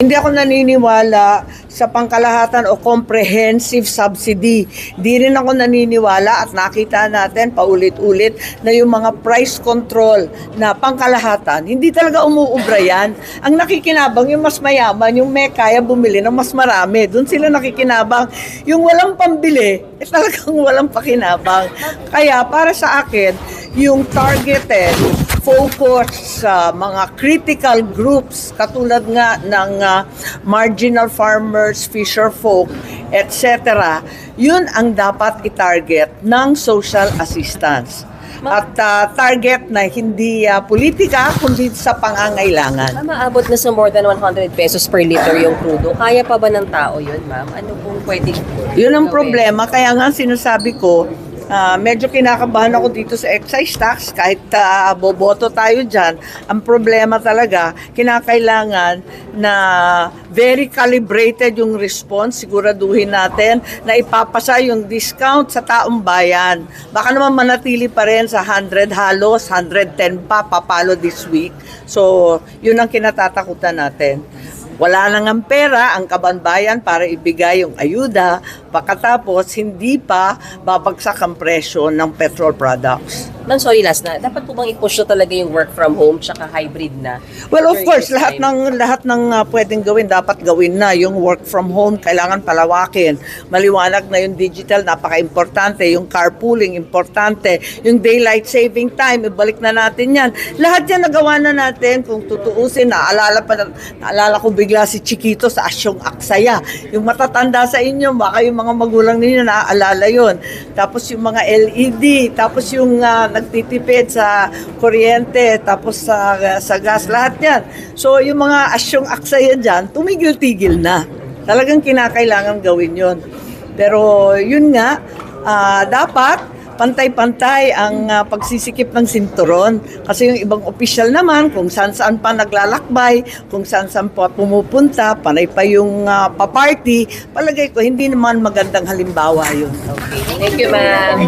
Hindi ako naniniwala sa pangkalahatan o comprehensive subsidy. Di rin ako naniniwala at nakita natin paulit-ulit na yung mga price control na pangkalahatan, hindi talaga umuubra yan. Ang nakikinabang yung mas mayaman, yung may kaya bumili ng mas marami. Doon sila nakikinabang. Yung walang pambili, talagang walang pakinabang. Kaya para sa akin, yung targeted focus sa mga critical groups katulad nga ng marginal farmers, fisher folk, etc. Yun ang dapat i-target ng social assistance. At target na hindi politika kundi sa pangangailangan. Maabot na sa more than 100 pesos per liter yung crudo. Kaya pa ba ng tao yun, ma'am? Ano pong pwedeng Yun ang gawin? problema. Kaya nga sinasabi ko, medyo kinakabahan ako dito sa excise tax kahit boboto tayo dyan. Ang problema talaga, kinakailangan na very calibrated yung response. Siguraduhin natin na ipapasa yung discount sa taong bayan. Baka naman manatili pa rin sa 100 halos, 110 pa, papalo this week. So, yun ang kinatatakutan natin. Wala nang ang pera ang kababayan para ibigay yung ayuda, pagkatapos hindi pa babagsak ang presyo ng petrol products. Ma'am, sorry, last na. Dapat po bang i-push na talaga yung work from home tsaka hybrid na? Well, of during course, this lahat time? ng pwedeng gawin, dapat gawin na. Yung work from home, kailangan palawakin. Maliwanag na yung digital, napaka-importante. Yung carpooling, importante. Yung daylight saving time, ibalik na natin yan. Lahat yan nagawa na natin. Kung tutuusin, naalala ko bigla si Chiquito sa Asyong Aksaya. Yung matatanda sa inyo, baka yung mga magulang ninyo naaalala yun. Tapos yung mga LED, tapos yung nagtitipid sa kuryente, tapos sa gas, lahat yan. So, yung mga Asyong Aksaya dyan, tumigil-tigil na. Talagang kinakailangan gawin yon. Pero, yun nga, dapat pantay-pantay ang pagsisikip ng sinturon. Kasi yung ibang opisyal naman, kung saan-saan pa naglalakbay, kung saan-saan pa pumupunta, panay pa yung pa-party, palagay ko, hindi naman magandang halimbawa yun. Okay. Thank you, ma'am.